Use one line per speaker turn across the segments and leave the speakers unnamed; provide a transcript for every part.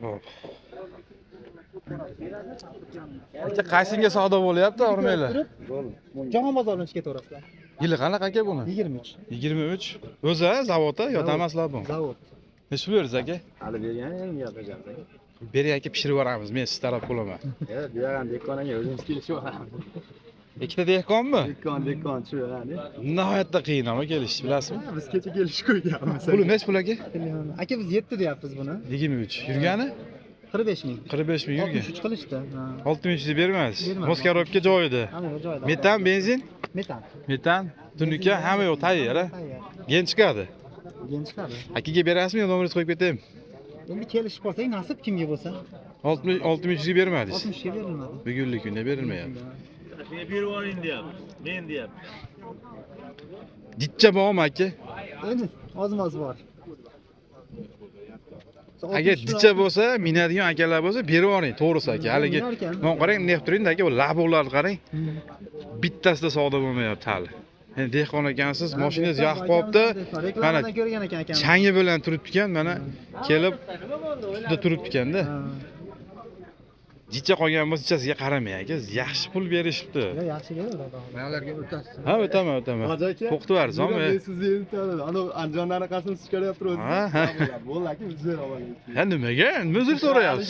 Hop. Aka qaysinga savdo bo'lyapti, o'rmanglar?
Jahon bozoridan ketaverasizlar.
Yili qanaqa aka buni?
23.
23. O'zi zavodda yo damaslar bu?
Zavod.
Necha pul berasiz aka?
Hali berganing gapiryapsan.
Bering aka pishirib yuboramiz, men siz taraf bo'laman.
Bu yoqdan dekkonaga o'zimiz kelishib olamiz.
Ikkita dehqonmi?
Dekkon shu yoqdan.
Nihoyatda qiyin ama kelishni, bilasizmi?
Biz kecha kelishib qo'yganmiz.
Puli necha pul aka?
Aka biz 7 deyapmiz buni.
23. Yurgani?
45 ming.
45 ming yurgan.
63 qilishdi.
6000 bermaysiz.
Bermayman.
Moskarovga joyida.
Hamma joyida.
Metan, benzin?
Metan.
Metan, tunuka hamma yo'q, tayyor.
Tayyor.
Gen chiqadi.
Gen chiqadi.
Akaga berasizmi yo nomeringizni qo'yib ketaymi?
Endi kelishib qolsak, nasib kimga bo'lsa.
60 bermadingiz.
60 ga berilmadi.
Bugunlik kunda berilmayapti.
Men berib yuboring deyapti. Men deyapti.
Ditcha bormi aka?
Endi ozmoz bor.
Agar ditcha bo'lsa, minadigan akalar bo'lsa, berib yuboring, to'g'risi aka. Haligi men qarang, neft turingda aka, bu labolarni qarang. Bittasida savdo bo'lmayapti hali. Endi dehqon ekansiz, mashinangiz yoqib qolibdi. Mana
Reklamadan ko'rgan ekan akam.
changi bilan turibdi ekan, mana kelib ustida turibdi ekanda. Ditcha qolgan bo'lsa, ditchasiga qaramang aka. Yaxshi pul berishibdi.
Yo, yaxshi beradi.
Maylarga o'tasiz.
Ha, o'taman. To'xtab bersin,
Men sizni endi ana Andijondan anaqasini chiqaryapti o'zi.
Ha.
Bo'ldi aka, biz bera olamiz.
Ha, nimaga? Nima uzr so'rayapsiz?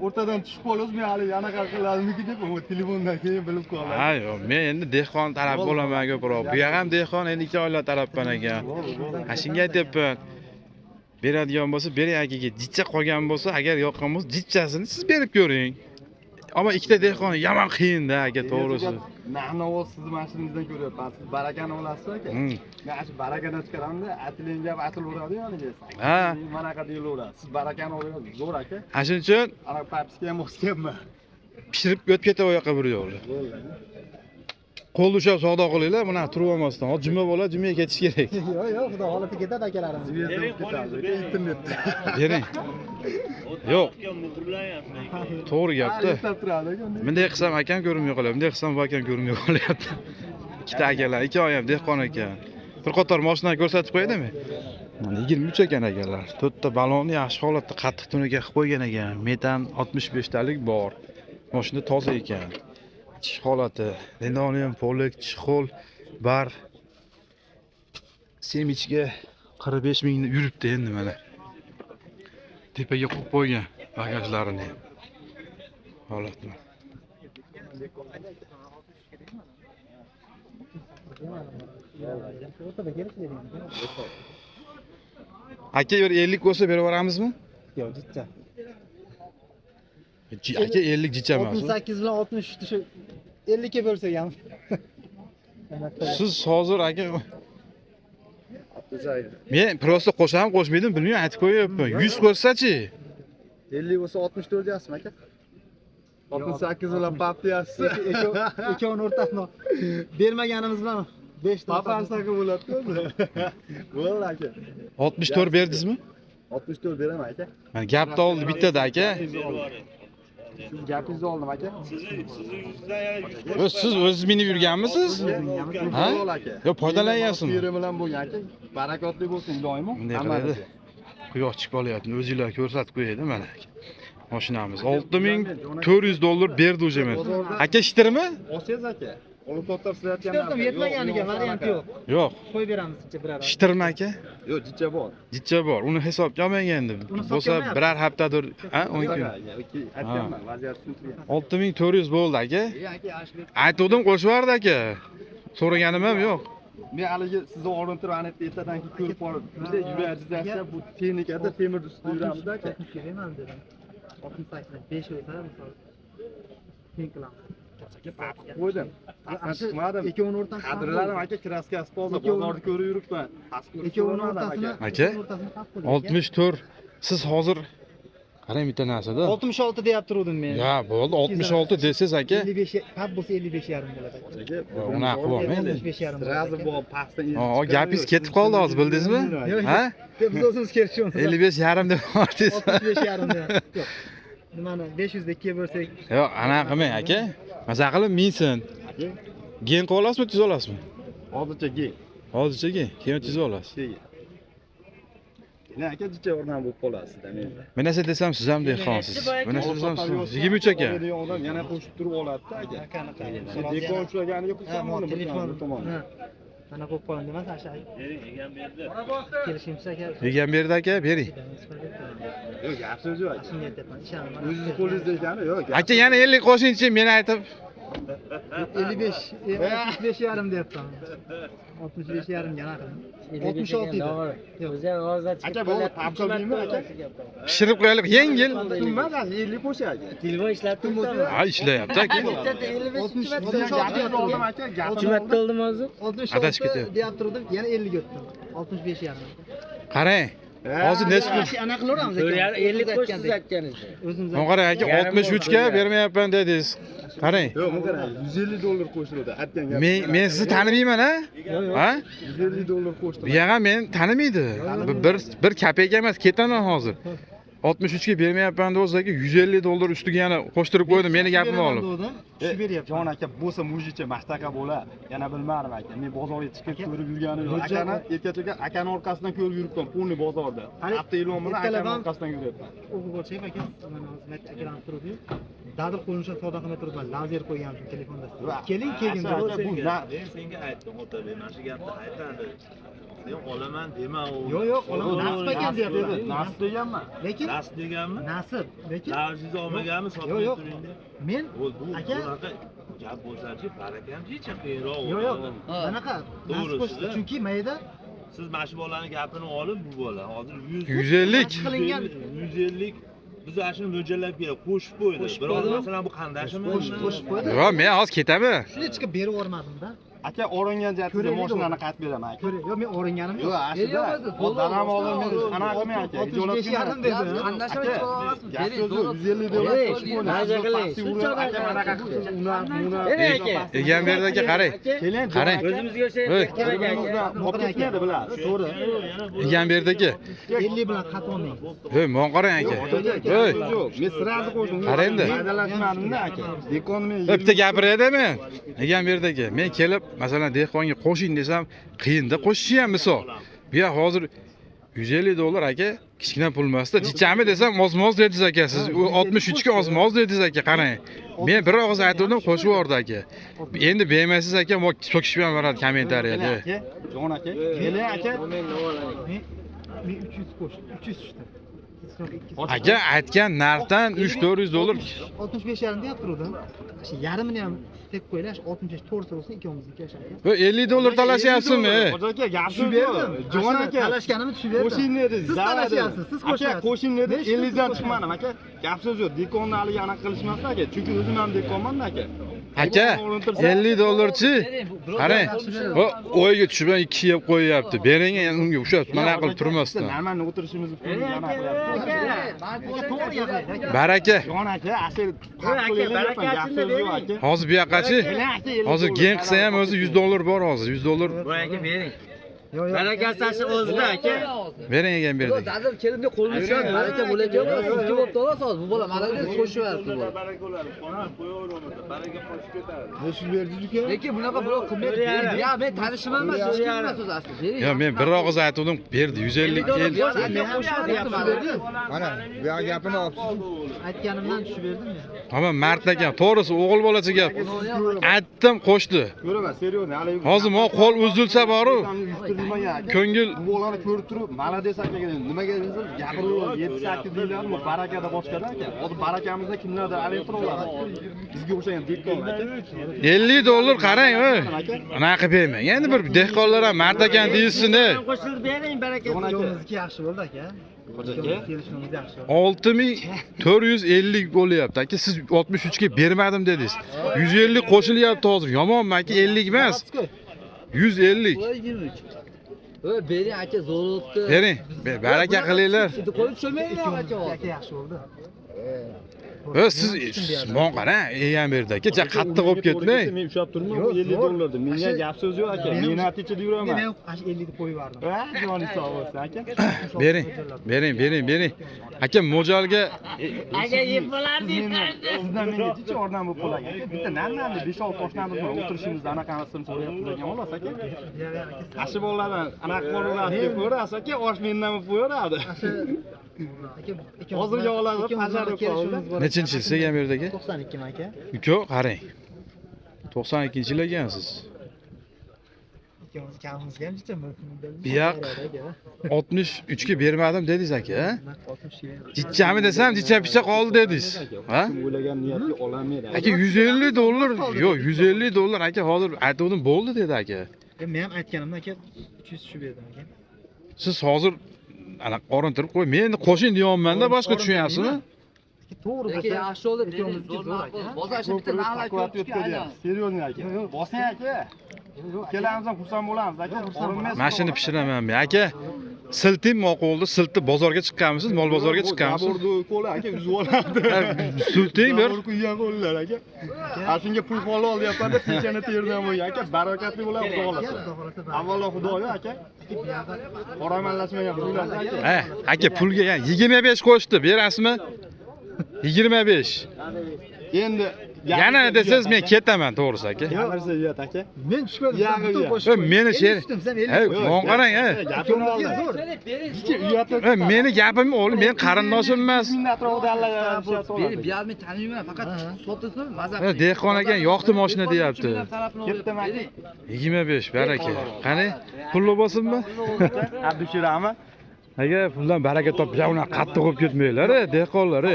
O'rtadan tushib qolamiz, men hali anaqa qiladimiki deb, telefondan keyin bilib qoldim.
Ha, yo'q, men endi dehqon taraf bo'laman ko'proq. Bu ham dehqon, endi ikki oila tarafman ekan. Ha, shunga aytyapman. Beradigan bo'lsa, bering akaga. Ditcha qolgan bo'lsa, agar yoqqan bo'lsa, ditchasini siz berib ko'ring. Ammo ikkita dehqon yomon qiyin-da aka, to'g'risi.
Nahnovoz sizni mashinangizdan ko'ryapman. Siz barakani olasiz aka. Men shu barakadan chiqaramda, atiling gap atilaveradi yoniga.
Ha.
Manaqa deyilaveradi. Siz barakani olyapsiz, zo'r aka.
Ha, shuning uchun
Ana papiska ham o'sganman.
pishirib o'tib ketaver yoqqa bir yo'li. Qo'lni ushlab savdo qilinglar, mana turib olmasdan. Hozir juma bo'ladi, jumaga ketish kerak.
Yo'q, yo'q, xudo xolasa ketadi akalarimiz.
Internetda.
Bering. Yo'q, to'g'ri gapda.
Eslab turadi aka.
Bunday qilsam akam ko'rinmay qolyapti, bunday qilsam bu akam ko'rinmay qolyapti. Ikkita akalar, ikki oyam dehqon ekan. Bir qator mashina ko'rsatib qo'ydimi? Mana 23 ekan akalar. 4 ta balonni yaxshi holatda qattiq tunuka qilib qo'ygan ekan. Metan 65 talik bor. Mashina toza ekan. Ichki holati, linoleum, polak, chixol, bar. Semichga 45 ming yuribdi endi mana. Tepaga qo'yib qo'ygan bagajlarini. Holatni. Aka, bir 50 bo'lsa berib yuboramizmi?
Yo'q, ditcha.
Aka 50 jicha emas.
68 bilan 60 shu 50 ga bo'lsak ham.
Siz hozir aka men prosta qo'sham qo'shmaydim, bilmayman, aytib qo'yapman. 100 qo'ysa-chi?
50 bo'lsa 64 deyapsizmi aka? 68 bilan pap deyapsiz.
Ikkovini o'rtasida bermaganimiz bilan 5 ta
Paparsaka bo'ladi-ku. Bo'ldi aka.
64 berdingizmi?
64 beraman aka.
Mana gapni oldi bittada aka.
Siz gapingizni oldim aka.
Siz o'zingiz minib yurganmisiz? Ha? Yo, foydalanyapsizmi?
Yeri bilan bo'lgan aka. Barakotli bo'lsin doimo.
Bunday qiladi. Quyosh chiqib olyapti. O'zingizlar ko'rsatib qo'yaydi mana. Mashinamiz $6400 berdi o'sha men. Aka ishtirmi?
Olsangiz aka. Olib to'xtab sizayotgan.
Istasam yetmaganiga variant yo'q.
Yo'q.
Qo'yib beramiz ichga biror.
Ishtirmi aka?
Yo'q, jicha bor.
Jicha bor. Uni hisobga olmang endi. Bo'lsa biror haftadir, ha, 10 kun.
Aytganman, vaziyat tushuntirgan.
6400 bo'ldi aka.
Aka, yaxshi.
Aytuvdim qo'shib yubordi aka. So'raganim ham yo'q.
Men haligi sizni o'rnida turib ana ertadan ko'rib qolib, bunday yurajizlar bu texnikada temir ustida yuramiz aka.
60 emas dedim. 68 5 o'lsa misol. Teng qilamiz.
Qo'ydim. Chiqmadim.
Ikkovini o'rtasida.
Qadrlarim aka, kraskasi toza, bozorda ko'rib yuribman.
Ikkovini o'rtasida.
Aka, 64. Siz hozir qarang bitta narsada.
66 deyapti turdim men.
Ya, bo'ldi, 66 desiz aka.
55 pap bo'lsa 55 yarim bo'ladi aka.
Unaqa qilolmaydi.
55 yarim.
Srazi bu pastdan
Gapingiz ketib qoldi hozir, bildingizmi? Ha?
Biz o'zimiz kelishamiz.
55 yarim deb aytdingiz.
65 yarim deyapti. Yo'q. Nimani 500 ga 2 ga bo'lsak.
Yo'q, anaqa qilmang aka. Masalan qilib minsin. Gen qilib olasizmi, tuz olasizmi?
Hozircha gel.
Hozircha gen, keyin tuz olasiz.
Ne aka jicha o'rnan bo'lib qolasizda menda.
Men esa desam siz ham dehqonsiz. Men esa desam siz 23 ekan.
Odam yana qo'shib turib oladida aka. Dehqon ushlaganiga xursandman
telefon
tomon.
mana qo'yib qo'ying demas asha
Egam berdi.
kelishimsiz aka
Yegan berdi aka, bering.
Yo'q, gap so'z yo'q aka.
shunga aytyapman ishonaman
O'zingiz qo'lingizda ekani yo'q.
Aka yana 50 qo'shingchi, men aytib.
55 65 yarim deyapman 65 yarimga naqd 66 edi
O'zi ham hozir
Aka bu topshirmaymi aka?
Pishirib qo'yaylik, yengil.
Tushunmaz, 50 qo'sha aka.
telefon ishlatib turibdi.
Ha, ishlayapti aka.
3 marta oldimi hozir?
66
Adashib ketyapti.
deyap turdim yana 50 ga o'tdim 65 yarim
Qarang. Hozir necha pul?
anaqa qilaveramiz
50 qo'shsiz aytganingiz.
o'zimiz
Men qarang aka 63 ga bermayapman dedingiz. Qarang.
Yo'q, bu qarang, 150 dollar qo'shiladi. Aytgan gap.
Men sizni tanimayman ha? Ha?
150 dollar qo'shdi.
Bu ham men tanimaydi. Bir kapeka emas, ketaman hozir. 63 ga bermayapman o'zaga 150 dollar ustiga yana qo'shtirib qo'ydim, meni gapimni olib.
tushib beryapti
Jon aka bo'lsa mujicha mastaka bo'la. Yana bilmadim aka. Men bozorga chiqib ko'rib yurganim yo'q. Akani erkato'ga akani orqasidan ko'rib yuribman, pulni bozorda. Hafta ilon bilan akani orqasidan yuryapman.
o'qib bo'lsak aka mana hozir akalarni turib dadil qo'yishni savdo qilmay turibman lazer qo'ygan telefonda keling keling
Aka, bu
Men senga aytdim, Otabek, mana shu gapni aytadi. Sen olaman dema u.
yo'q olaman nasib ekan deyapti
nasib deganman.
lekin
Nasib deganmi?
nasib lekin
Lavrsiz olmaganmi sotmay
yo'q.
turing deb.
men
Bu
aka
bunaqa gap bo'lsa-chi, barakam hech qiyinroq.
yo'q anaqa nasib
To'g'risi-da.
qo'shdi chunki mayda
Siz mana shu bolaning gapini olib, bu bola hozir
150.
qilingan
150 biz ana shuni mo'ljallab kelib qo'shib qo'ydi. Biroq masalan bu qandashimi?
qo'shib qo'ydi
Yo'q, men hozir ketaman.
shuni chiqib berib yubormadim-da
Aka o'ringan jatiga
Ko'raylik
mashinani qaytib beraman aka.
yo'q men o'ringanim
Yo'q, aslida odam oldin men anaqa qilmay aka.
65 yarim dedi
Qandashim gap so'zi 150 dollar qo'shib qo'ydi.
Maza qiling.
Aka anaqa qildi.
Egan berdi aka, qarang.
Keling,
Qarang.
O'zimizga o'xshaydi.
Voy.
bir-birimizdan olib ketmaydi bilasiz. To'g'ri.
Egan berdi aka.
50 bilan qatib olmang
Voy, men qarang aka. Voy.
Yo'q, men sirazi qo'shdim.
Qara endi.
Maydalashmadimda aka. Dekonmi
Bitta gapirayda men. Egan berdi aka. Men kelib, masalan, dehqonga qo'shing desam, qiyinda qo'shishi ham misol. Bu yoq hozir 150 dollar aka, kichkina pul emasda. Jichami desam, oz-moz dedingiz aka. Siz 63 ga oz-moz dedingiz aka, qarang. Men bir og'iz aytdim, qo'shib yubordi aka. Endi bermaysiz aka, mo so'kishib ham boradi kommentariyada.
Jon aka, keling aka.
men 300 qo'shdim 300 tushdi
Aka aytgan narxdan 300-400 dollar
65 yarim deyap turdim shu yarimini ham deb qo'ylash 65 to'g'risi bo'lsin ikkovimizniki aka
Voy, 50 dollar talashyapsizmi?
Hoji aka, gap
tushib
so'z yo'q.
berdim
Jon aka,
talashganimni tushib berdim
qo'shing dedi.
siz talashyapsiz siz
Aka,
qo'shyapsiz
qo'shing dedi.
Men shu
50 dan
siz
chiqmadim aka. Gap so'z yo'q. Dekonni hali anaqa qilishmas aka. Chunki o'zim ham dekonman aka.
Aka 50 dollarchi. Qarang. O'yga tushib 2 yeb qo'yyapti. Bering unga o'sha mana qilib turmasdan.
Normalni o'tirishimizni pulni anaqa qilyapti.
to'g'ri gapiradi aka
Baraka.
Jon aka, asl gap so'z yo'q aka.
Hozir bu yoqqachi. Hozir gen qilsa ham o'zi 100 dollar bor hozir, 100 dollar.
Voy aka bering.
yo'q
Barakasi shu o'zida aka.
Bering egan berdi.
Dadil kelindi qo'lini ushlab baraka bo'lajak. Sizga bo'pti xolos bu bola malades qo'shyapti bu bola.
Baraka bo'ladi. Qonun qo'yaveramiz. Baraka qo'shib ketadi.
Qo'shib berdik aka.
Lekin bunaqa birov qilmaydi. Ya men tanishim emas, hech kim emas o'zi asli. Bering.
Yo, men bir og'iz aytdim, berdi 150 el.
Mana, bu gapini olibsiz.
aytganimdan tushib berdim men
Hamma mard ekan, to'g'risi o'g'il bolacha gap. Aytdim, qo'shdi.
Ko'raman, seryozni. Hali
Hozir men qo'l uzilsa boru,
uyushtirilmagan.
ko'ngil
Bu bolani ko'rib turib, malades akaga nimaga desangiz, gapirib 7-8 deylarmi, barakada boshqada aka. Hozir barakamizda kimlardir elektron oladi. Bizga o'xshagan dekon aka.
50 dollar qarang, oy. Anaqa bermang. Endi bir dehqonlar ham mard ekan deyilsin-da.
Qo'shilib bering barakasi.
ikkovimizniki yaxshi bo'ldi aka
Hoji aka.
kelishimiz yaxshi bo'ldi
6450 bo'lyapti aka. Siz 63 ga bermadim dedingiz. 150 qo'shilyapti hozir. Yomonmi aka? 50 emas. 150.
Voy 23. Voy bering aka zo'r o'tdi.
Bering. Baraka qilinglar.
Qo'yib tushmaylar aka.
aka yaxshi bo'ldi
Siz mon qarang, egan berdi aka. Ja qattiq olib ketmang.
Men ushlab turman, 50 dollardi. Menga gap so'z yo'q aka. Mehnat ichida yuraman.
men 50 deb qo'yib yubordim
Ha, joni sog' bo'lsin aka.
Bering. Aka mo'jalga
Aka yeb bo'lardi.
Sizdan menga jicha ordam bo'lib qolagan aka. Bitta nanlarni 5-6 toshnamiz bilan o'tirishimizda anaqasini so'rayapsiz ekan xolos aka. Ashi bolalardan ana Maqbulasiga ko'rasiz aka, osh mendan qo'yaradi. Hozirgi holatda bajarib qoldi.
Nechinchi yil kelgan bu yerdagi?
92 mi aka?
Uka, qarang. 92-yil ekansiz.
Ikkovimiz kamimizga ham jicha
Biyoq 63 ga bermadim dedingiz aka, ha? Jichchami desam, jichcha picha qoldi dedingiz. Ha?
O'ylagan niyatga olamaydi.
Aka $150. Yo'q, $150 aka hozir aytdim bo'ldi dedi aka.
Men ham aytganimda aka 300 tushib berdim aka.
Siz hozir ana qorintirib qo'y. Men qo'shin deyapman-da, boshqa tushunyapsizmi?
To'g'ri
Lekin
bo'lsa,
yaxshi oldi, ikkovimiz zo'r ma'qul. Bozor ishi bitta narlar ko'p chiqadi.
Seryozni aka. Bosing aka. Kelamiz ham xursand bo'lamiz aka. Orinmaysiz.
Mashina pishiraman men. Aka, siltim ma'quldi, siltib bozorga chiqqanmisiz? Mol bozorga chiqqanmisiz?
Zaborni qo'li aka uzib oladi.
Silting bir.
Zabor kuygan qo'llar aka. A shunga pul halol deyapman-da, pechani terdan bo'lgan aka. Barakatli bo'ladi xudo xolasa. Avvalo xudoyo aka. Qoramallashmagan pullar aka.
Aka pulga 25 qo'shdi, berasizmi? 25.
Endi
Yana desangiz men ketaman, to'g'risi aka.
Qamarsa yot aka.
men tushmadim.
Yag'i
Butun
yo'q.
qo'shib.
Meni sher. Hey,
Sen
mon qarang, ha.
Gapini oldi.
Meni gapim o'g'lim, men qarindoshim emas.
Ming atrofida allaqancha
Beni biyazmi taniyman, faqat sotilsin, maza
Ha, dehqon ekan yoqdi mashina deyapti.
Ketdim aka.
25 baraka. Qani, pulli bo'lsinmi?
Abdushirami?
Aka, puldan baraka topib, yana qattiq bo'lib ketmanglar, dehqonlar.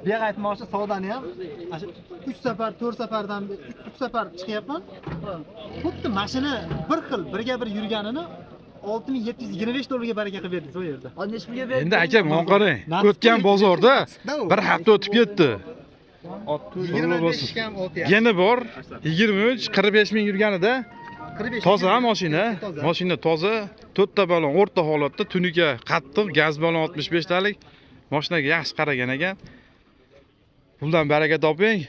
bu yoq aytmoqchi savdoni ham 3 safar 4 safardan 3 safar chiqyapman. Xuddi mashina bir xil birga bir yurganini $6725 ga baraka qilib berdi o yerda.
Necha pulga berdi?
Endi aka, men qarang. O'tgan bozorda bir hafta o'tib ketdi.
25 kam 6
Yana bor 23 45 ming yurganida
45
toza mashina, mashina toza, 4 ta balon o'rta holatda, tunuka qattiq, gaz balon 65 talik. Mashinaga yaxshi qaragan ekan. Puldan baraka toping.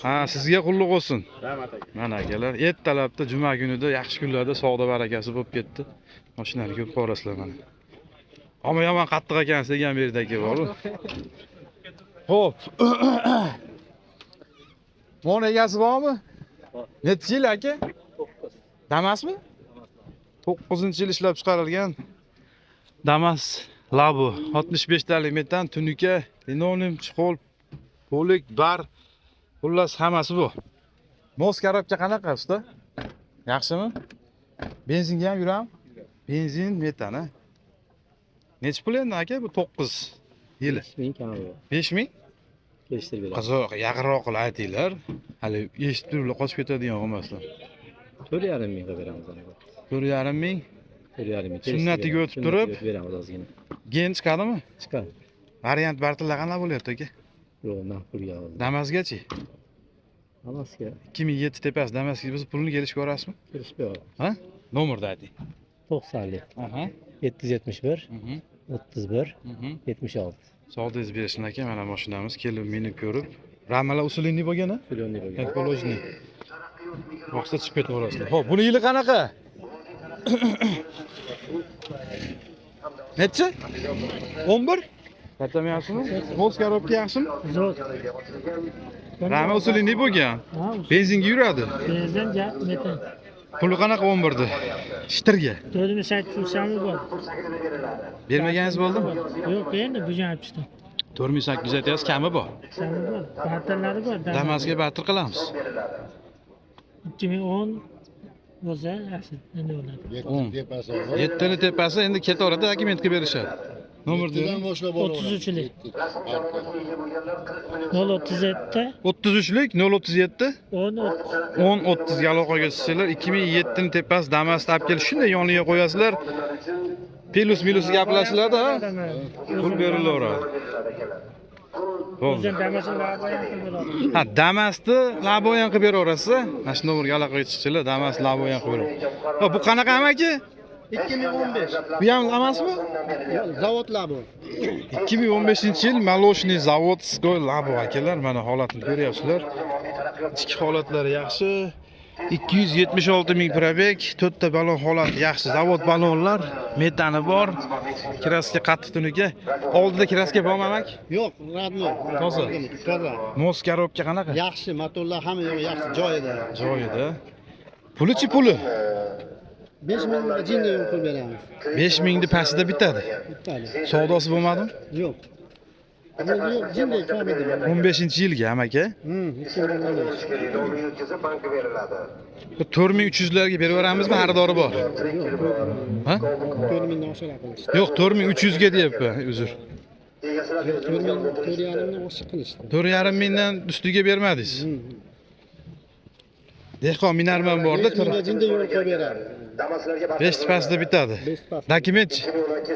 Ha, sizga qulluq bo'lsin.
Rahmat aka.
Mana akalar, ertalabda juma kunida yaxshi kunlarda savdo barakasi bo'lib ketdi. Mashinani ko'p ko'rasizlar mana. Ammo yomon qattiq ekan degan bu yerda aka bor. Xo'p. Mon egasi bormi? Necha yil aka? 9. Damasmi? 9-yil ishlab chiqarilgan Damas Labo 65 talik metan, tunuka, linoleum, chiqol, polik, bar, xullas hammasi bu. Mos karobka qanaqa usta? Yaxshimi? Benzinga ham yuram? Benzin metan, ha? Necha pul endi aka bu 9 yili?
5000 kami.
5000?
Kelishtirib beramiz.
Qiziq, yaqinroq qilib aytinglar. Hali eshitib turiblar, qochib ketadigan emaslar.
4,5 ming qilib beramiz.
4,5 ming.
4,5 ming.
Sunnatiga o'tib turib
beramiz ozgina.
Gen chiqadimi?
Chiqadi.
Variant bartilla qanaqa bo'lyapti aka?
Yo'q, maqbulga oldi.
Damasgachi?
Hammasiga
2007 tepasi Damasga biz pulni kelishga ko'rasizmi?
kelishib beramiz.
Ha? Nomerni ayting.
90.
Aha.
771
Mhm.
31
Mhm.
76.
Savdingiz bersin aka, mana mashinamiz kelib meni ko'rib. Ramala usulinni bo'lgan-a?
Plyonni bo'lgan.
Ekologiy. Vaqtda chiqib ketaverasizlar. Xo'p, buni yili qanaqa? Necha? 11? Aytamayapsizmi? Mos korobka yaxshimi?
Zo'r.
Rama usulinni bo'lgan. Benzinga yuradi.
Benzin metan.
Puli qanaqa 11 da? Shitirga.
4800 bor.
Bermaganingiz bo'ldimi?
Yo'q, endi bu ham chiqdi.
4800 aytasiz, kami bor.
Sami bor. Bartallari bor.
Damasga battir qilamiz.
2010 bo'lsa, yaxshi endi bo'ladi.
7 ni tepasi endi ketaveradi, dokument qilib berishadi. Nomer bering.
33lik. 037
33lik 037
10
10-30 ga aloqaga tushsanglar 2007 ni tepasi Damas olib kelib shunday yoniga qo'yasizlar. Plus minus gaplashinglarda, ha? Pul berilaveradi. Bo'ldi.
O'zim damasini qilib beradi.
Ha, Damasni laboyan qilib beraverasiz. Mana shu nomerga aloqaga chiqsanglar, Damas laboyan qilib beradi. Ha, bu qanaqa amaki?
2015.
Bu ham emasmi?
Zavodlar bu.
2015-yil Molosniy zavodskoy labo akalar, mana holatini ko'ryapsizlar. Ichki holatlari yaxshi. 276 ming probeg, 4 ta balon holati yaxshi. Zavod balonlar, metani bor. Kraska qattiq tunuka. Oldida kraska bormi amak?
Yo'q, radno.
Toza.
Toza.
Mos korobka qanaqa?
Yaxshi, motorlar hamma yo'q yaxshi joyida.
Joyida. Pulichi puli.
5000 jinni yo'q qilib beramiz.
5000 ni pastida bitadi.
Bittali.
Savdosi bo'lmadimi?
Yo'q. Endi yo'q, jinni kam edi.
15-yilga amaki.
2015.
Bu 4300 larga beraveramizmi? Xaridori bor. Ha?
4000 dan oshira qilishdi.
Yo'q, 4300 ga deyapman, uzr.
4,5 oshiq qilishdi.
4,5 mingdan ustiga bermadingiz. Dehqon minarman borda
5000 jinni yo'q qilib beradi.
5 pastida bitadi.
5 pas.
Dokumentchi.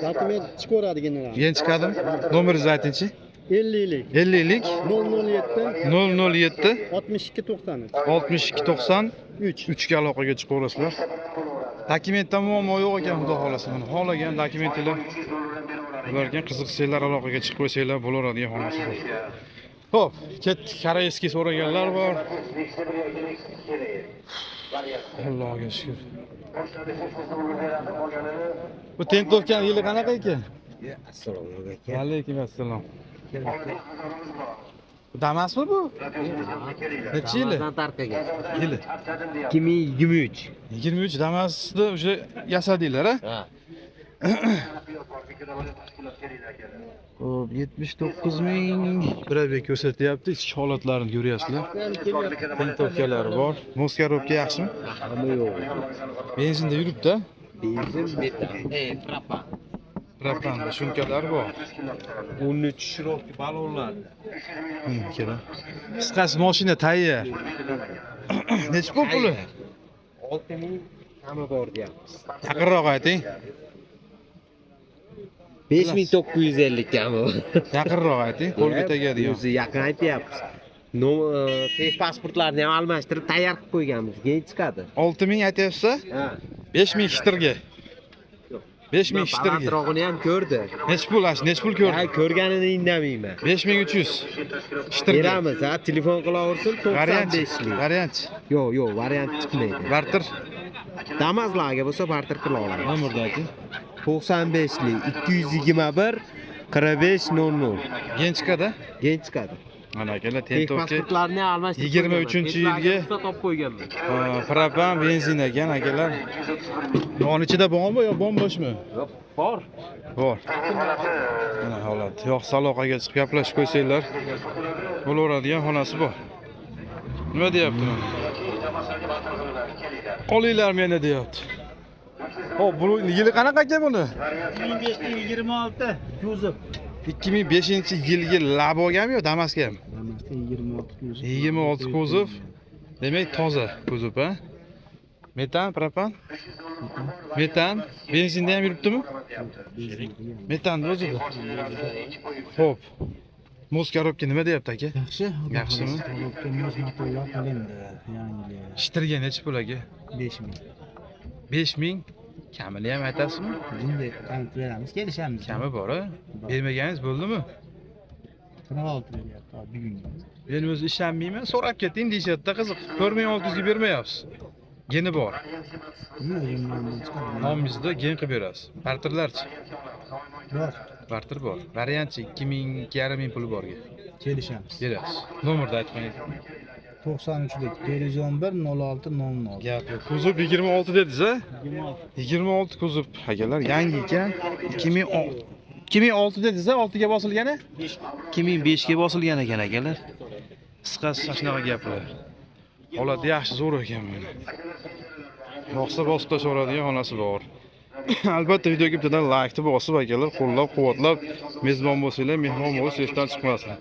Dokument chiqaveradiganlar.
Yen chiqadimi? Nomeringizni aytingchi.
50lik
50lik
007
007
62 93
62 90
3.
3 ga aloqaga chiqaverasizlar. Dokumentda muammo yo'q ekan, xudo xolasa. Mana xohlagan dokumentlar ularga qiziqsanglar aloqaga chiqib qo'ysanglar bo'laveradigan xonasi bor. Xo'p, ketdik. Koreyskiy so'raganlar bor. Allohga shukr. Bu tentovkan yili qanaqa ekan?
Assalomu alaykum.
Alaykum assalom. Bu Damasmi bu? Necha yili?
Ramazon tarqagan.
Yili.
2023.
23 Damas'da o'sha yasadinglar, ha?
Ha.
Xo'p, 79 ming birabek ko'rsatyapti. Ichki holatlarini ko'ryapsizlar. Tentovkalari bor. Moskarovka yaxshimi?
Hamma yo'q.
Benzinda yuribdi.
Benzin metan. Propan.
Propanda shumkalar bor.
13 shiroki balonlar.
Keling. Qisqasi mashina tayyor. Necha pul puli?
6000 kami bor deyapmiz.
Yaqinroq ayting.
5950 kami.
Yaqinroq ayting. Qo'lga tegadigan.
O'zi yaqin aytyapmiz. Pasportlarni ham almashtirib tayyor qilib qo'yganmiz. Keyin chiqadi.
6000 aytyapsiz?
Ha.
5000 shitirga. 5000 shitirga.
Balandrog'ini ham ko'rdi.
Necha pul ash? Necha pul ko'rding?
Ha, ko'rganini indamayman.
5300. Shitirga.
Beramiz, ha, telefon qilaversin, 95 lik.
Variant.
Yo'q, variant chiqmaydi.
Barter.
Damazlarga bo'lsa barter qila olamiz.
Nomerni ayting.
95 lik 221 45 00.
Genchkada.
Keyin chiqadi.
Mana akalar tentovka.
Pasportlarni almashtirib
23-yilga
topib qo'yganman.
propan benzin ekan akalar. Yon ichida bormi yo bomboshmi?
Yo'q, bor.
Bor. Mana holat. Yo'qsa aloqaga chiqib gaplashib qo'ysanglar bo'laveradigan xonasi bor. Nima deyapti mana? Qolinglar meni deyapti. Xo'p, bu yili qanaqa aka buni?
2526 kuzov.
2005-yilgi Labogami yo Damas'gami?
26 kuzov.
26 kuzov. Demak, toza kuzov, ha? Metan, propan? Metan, benzinda ham yuribdimi? Metan o'zi. Xo'p. Muz korobka nima deyapti aka?
Yaxshi.
Yaxshimi?
Muz motorlar qilindi. Yangilar.
Shitirga necha pul aka?
5000.
5000. Kamini ham aytasizmi?
Jinni qancha beramiz? Kelishamiz.
Kami bor-a? Bermaganingiz bo'ldimi?
16 beryapti bugunga.
Men o'zi ishonmayman, so'rab keting deyapti, qiziq. 4600 ga bermayapsiz. Geni bor. Nomingizda gen qilib berasiz. Barterlarchi?
Bor.
Barter bor. Variantchi 2000, 2500 puli borga.
Kelishamiz.
Berasiz. Nomerni aytmaydi.
93lik 411 06 00.
Gap yo'q. Kuzov 26 dedingiz, a? 26 kuzov. Akalar yangi ekan. 2006 dedingiz, a? 6 ga bosilgani? 2005 ga bosilgan ekan akalar. Qisqasi shunaqa gaplar. Holat yaxshi, zo'r ekan mana. Yo'qsa bosib tashaveradigan xonasi bor. Albatta videoga bittadan like bosib akalar, qo'llab-quvvatlab mezbon bo'lsanglar, mehmon bo'lish esdan chiqmasin.